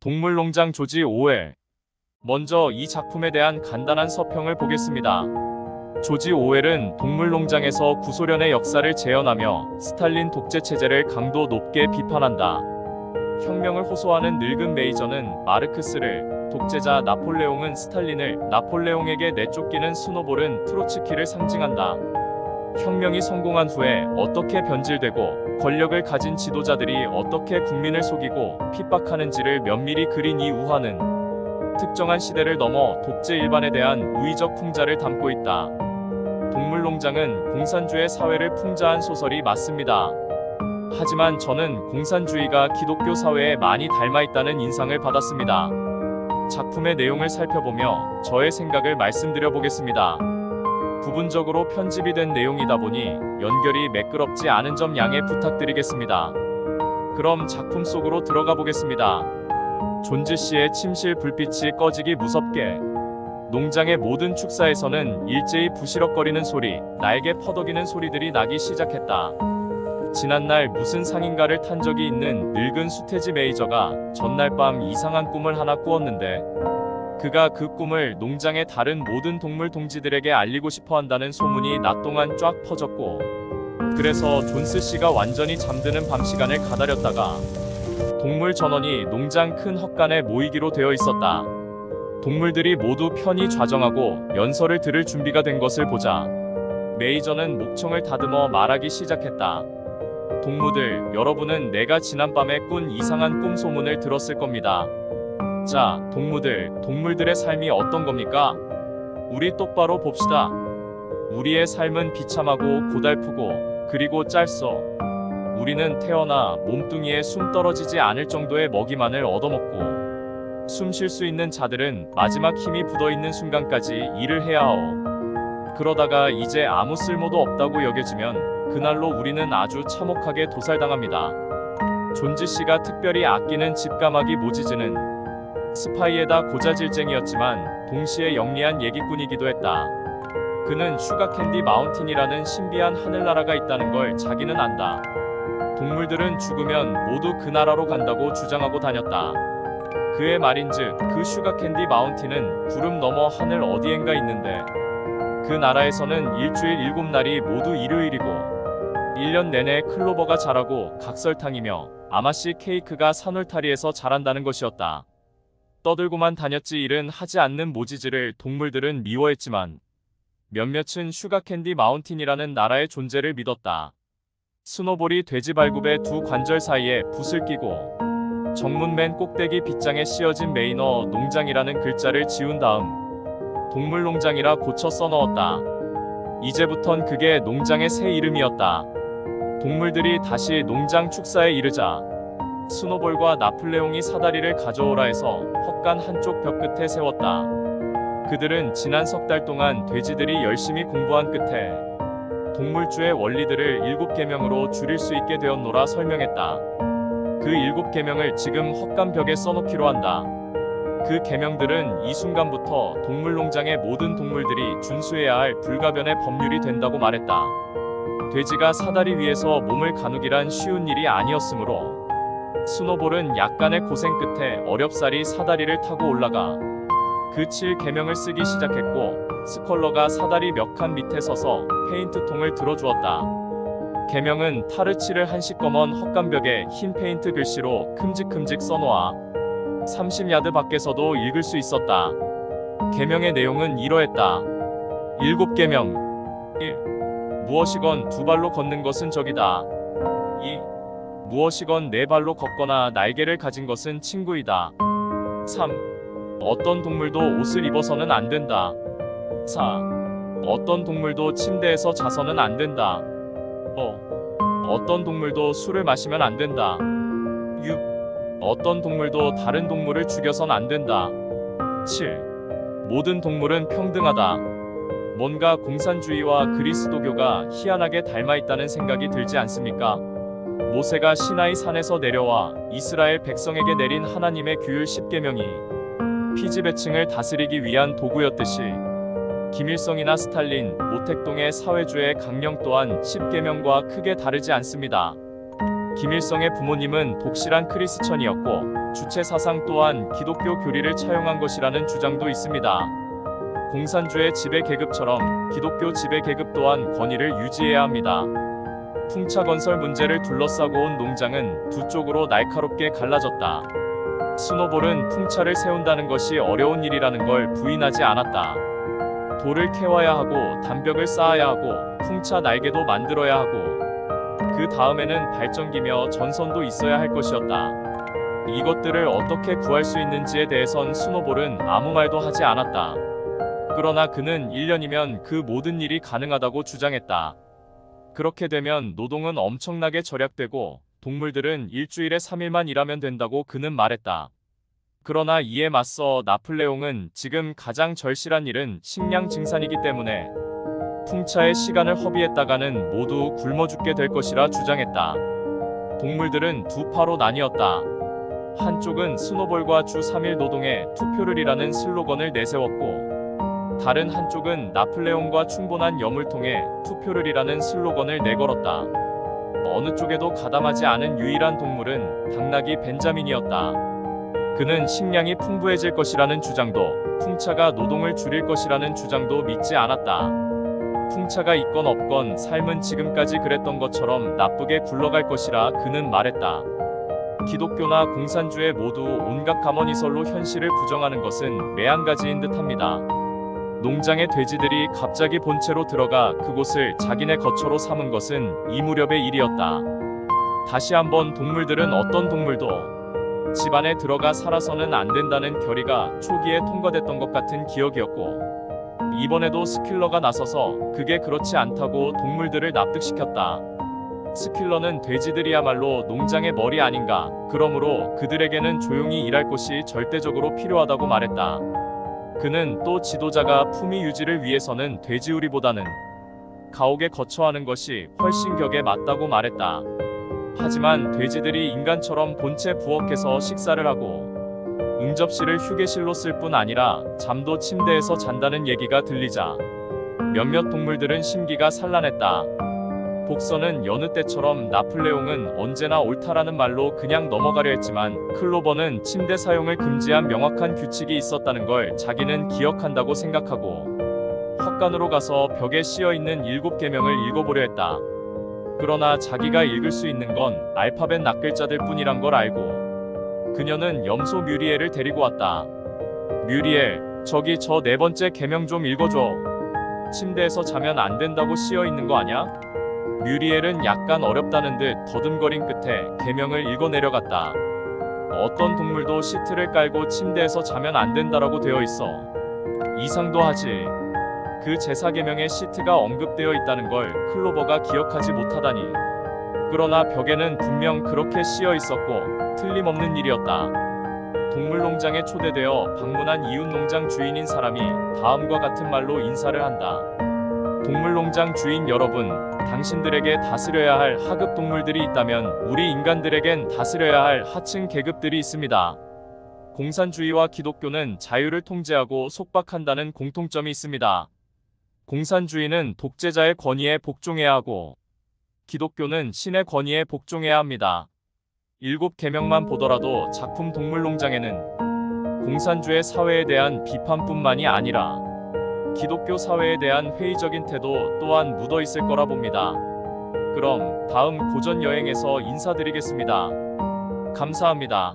동물농장 조지 오웰. 먼저 이 작품에 대한 간단한 서평을 보겠습니다. 조지 오웰은 동물농장에서 구소련의 역사를 재현하며 스탈린 독재 체제를 강도 높게 비판한다. 혁명을 호소하는 늙은 메이저는 마르크스를, 독재자 나폴레옹은 스탈린을, 나폴레옹에게 내쫓기는 스노볼은 트로츠키를 상징한다. 혁명이 성공한 후에 어떻게 변질되고 권력을 가진 지도자들이 어떻게 국민을 속이고 핍박하는지를 면밀히 그린 이 우화는 특정한 시대를 넘어 독재 일반에 대한 우의적 풍자를 담고 있다. 동물농장은 공산주의 사회를 풍자한 소설이 맞습니다. 하지만 저는 공산주의가 기독교 사회에 많이 닮아있다는 인상을 받았습니다. 작품의 내용을 살펴보며 저의 생각을 말씀드려 보겠습니다. 부분적으로 편집이 된 내용이다 보니 연결이 매끄럽지 않은 점 양해 부탁드리겠습니다. 그럼 작품 속으로 들어가 보겠습니다. 존즈 씨의 침실 불빛이 꺼지기 무섭게. 농장의 모든 축사에서는 일제히 부시럭거리는 소리, 날개 퍼덕이는 소리들이 나기 시작했다. 지난날 무슨 상인가를 탄 적이 있는 늙은 수태지 메이저가 전날 밤 이상한 꿈을 하나 꾸었는데 그가 그 꿈을 농장의 다른 모든 동물 동지들에게 알리고 싶어 한다는 소문이 낮 동안 쫙 퍼졌고, 그래서 존스 씨가 완전히 잠드는 밤 시간을 가다렸다가 동물 전원이 농장 큰 헛간에 모이기로 되어 있었다. 동물들이 모두 편히 좌정하고 연설을 들을 준비가 된 것을 보자 메이저는 목청을 다듬어 말하기 시작했다. 동무들, 여러분은 내가 지난밤에 꾼 이상한 꿈 소문을 들었을 겁니다. 자, 동물들의 삶이 어떤 겁니까? 우리 똑바로 봅시다. 우리의 삶은 비참하고 고달프고 그리고 짧소. 우리는 태어나 몸뚱이에 숨 떨어지지 않을 정도의 먹이만을 얻어먹고 숨 쉴 수 있는 자들은 마지막 힘이 굳어있는 순간까지 일을 해야 하오. 그러다가 이제 아무 쓸모도 없다고 여겨지면 그날로 우리는 아주 참혹하게 도살당합니다. 존즈 씨가 특별히 아끼는 집까마귀 모지즈는 스파이에다 고자질쟁이였지만 동시에 영리한 얘기꾼이기도 했다. 그는 슈가캔디 마운틴이라는 신비한 하늘나라가 있다는 걸 자기는 안다. 동물들은 죽으면 모두 그 나라로 간다고 주장하고 다녔다. 그의 말인즉 그 슈가캔디 마운틴은 구름 너머 하늘 어디엔가 있는데 그 나라에서는 일주일 7날이 모두 일요일이고 1년 내내 클로버가 자라고 각설탕이며 아마씨 케이크가 산울타리에서 자란다는 것이었다. 떠들고만 다녔지 일은 하지 않는 모지즈를 동물들은 미워했지만 몇몇은 슈가캔디 마운틴이라는 나라의 존재를 믿었다. 스노볼이 돼지발굽의 두 관절 사이에 붓을 끼고 정문 맨 꼭대기 빗장에 씌어진 메이너 농장이라는 글자를 지운 다음 동물농장이라 고쳐 써넣었다. 이제부턴 그게 농장의 새 이름이었다. 동물들이 다시 농장 축사에 이르자 스노볼과 나폴레옹이 사다리를 가져오라 해서 헛간 한쪽 벽 끝에 세웠다. 그들은 지난 석 달 동안 돼지들이 열심히 공부한 끝에 동물주의 원리들을 7계명으로 줄일 수 있게 되었노라 설명했다. 그 7계명을 지금 헛간 벽에 써놓기로 한다. 그 계명들은 이 순간부터 동물농장의 모든 동물들이 준수해야 할 불가변의 법률이 된다고 말했다. 돼지가 사다리 위에서 몸을 가누기란 쉬운 일이 아니었으므로 스노볼은 약간의 고생 끝에 어렵사리 사다리를 타고 올라가 그 7계명을 쓰기 시작했고 스컬러가 사다리 몇 칸 밑에 서서 페인트통을 들어주었다. 계명은 타르치를 한식 검은 헛간벽에 흰 페인트 글씨로 큼직큼직 써놓아 30야드 밖에서도 읽을 수 있었다. 계명의 내용은 이러했다. 7계명 1. 무엇이건 두 발로 걷는 것은 적이다. 2. 무엇이건 네 발로 걷거나 날개를 가진 것은 친구이다. 3. 어떤 동물도 옷을 입어서는 안 된다. 4. 어떤 동물도 침대에서 자서는 안 된다. 5. 어떤 동물도 술을 마시면 안 된다. 6. 어떤 동물도 다른 동물을 죽여선 안 된다. 7. 모든 동물은 평등하다. 뭔가 공산주의와 그리스도교가 희한하게 닮아있다는 생각이 들지 않습니까? 모세가 시나이 산에서 내려와 이스라엘 백성에게 내린 하나님의 규율 10계명이 피지배층을 다스리기 위한 도구였듯이 김일성이나 스탈린, 모택동의 사회주의 강령 또한 10계명과 크게 다르지 않습니다. 김일성의 부모님은 독실한 크리스천이었고 주체 사상 또한 기독교 교리를 차용한 것이라는 주장도 있습니다. 공산주의 지배 계급처럼 기독교 지배 계급 또한 권위를 유지해야 합니다. 풍차 건설 문제를 둘러싸고 온 농장은 두 쪽으로 날카롭게 갈라졌다. 스노볼은 풍차를 세운다는 것이 어려운 일이라는 걸 부인하지 않았다. 돌을 캐와야 하고 담벽을 쌓아야 하고 풍차 날개도 만들어야 하고 그 다음에는 발전기며 전선도 있어야 할 것이었다. 이것들을 어떻게 구할 수 있는지에 대해선 스노볼은 아무 말도 하지 않았다. 그러나 그는 1년이면 그 모든 일이 가능하다고 주장했다. 그렇게 되면 노동은 엄청나게 절약되고 동물들은 일주일에 3일만 일하면 된다고 그는 말했다. 그러나 이에 맞서 나폴레옹은 지금 가장 절실한 일은 식량 증산이기 때문에 풍차의 시간을 허비했다가는 모두 굶어 죽게 될 것이라 주장했다. 동물들은 두 파로 나뉘었다. 한쪽은 스노볼과 주 3일 노동에 투표를이라는 슬로건을 내세웠고 다른 한쪽은 나폴레옹과 충분한 염을 통해 투표를이라는 슬로건을 내걸었다. 어느 쪽에도 가담하지 않은 유일한 동물은 당나귀 벤자민이었다. 그는 식량이 풍부해질 것이라는 주장도 풍차가 노동을 줄일 것이라는 주장도 믿지 않았다. 풍차가 있건 없건 삶은 지금까지 그랬던 것처럼 나쁘게 굴러갈 것이라 그는 말했다. 기독교나 공산주의 모두 온갖 가머니설로 현실을 부정하는 것은 매한가지인 듯합니다. 농장의 돼지들이 갑자기 본체로 들어가 그곳을 자기네 거처로 삼은 것은 이 무렵의 일이었다. 다시 한번 동물들은 어떤 동물도 집안에 들어가 살아서는 안 된다는 결의가 초기에 통과됐던 것 같은 기억이었고 이번에도 스킬러가 나서서 그게 그렇지 않다고 동물들을 납득시켰다. 스킬러는 돼지들이야말로 농장의 머리 아닌가, 그러므로 그들에게는 조용히 일할 곳이 절대적으로 필요하다고 말했다. 그는 또 지도자가 품위 유지를 위해서는 돼지우리보다는 가옥에 거처하는 것이 훨씬 격에 맞다고 말했다. 하지만 돼지들이 인간처럼 본체 부엌에서 식사를 하고 응접실을 휴게실로 쓸 뿐 아니라 잠도 침대에서 잔다는 얘기가 들리자 몇몇 동물들은 심기가 산란했다. 복서는 여느 때처럼 나폴레옹은 언제나 옳다라는 말로 그냥 넘어가려 했지만 클로버는 침대 사용을 금지한 명확한 규칙이 있었다는 걸 자기는 기억한다고 생각하고 헛간으로 가서 벽에 씌어있는 7계명을 읽어보려 했다. 그러나 자기가 읽을 수 있는 건 알파벳 낱글자들 뿐이란 걸 알고 그녀는 염소 뮤리엘을 데리고 왔다. 뮤리엘, 저기 저 4번째 계명 좀 읽어줘. 침대에서 자면 안 된다고 씌어있는 거 아냐? 뮤리엘은 약간 어렵다는 듯 더듬거린 끝에 계명을 읽어 내려갔다. 어떤 동물도 시트를 깔고 침대에서 자면 안 된다라고 되어 있어. 이상도 하지. 그 제사계명에 시트가 언급되어 있다는 걸 클로버가 기억하지 못하다니. 그러나 벽에는 분명 그렇게 씌어 있었고 틀림없는 일이었다. 동물농장에 초대되어 방문한 이웃 농장 주인인 사람이 다음과 같은 말로 인사를 한다. 동물농장 주인 여러분, 당신들에게 다스려야 할 하급 동물들이 있다면 우리 인간들에겐 다스려야 할 하층 계급들이 있습니다. 공산주의와 기독교는 자유를 통제하고 속박한다는 공통점이 있습니다. 공산주의는 독재자의 권위에 복종해야 하고 기독교는 신의 권위에 복종해야 합니다. 7계명만 보더라도 작품 동물농장에는 공산주의 사회에 대한 비판뿐만이 아니라 기독교 사회에 대한 회의적인 태도 또한 묻어 있을 거라 봅니다. 그럼 다음 고전 여행에서 인사드리겠습니다. 감사합니다.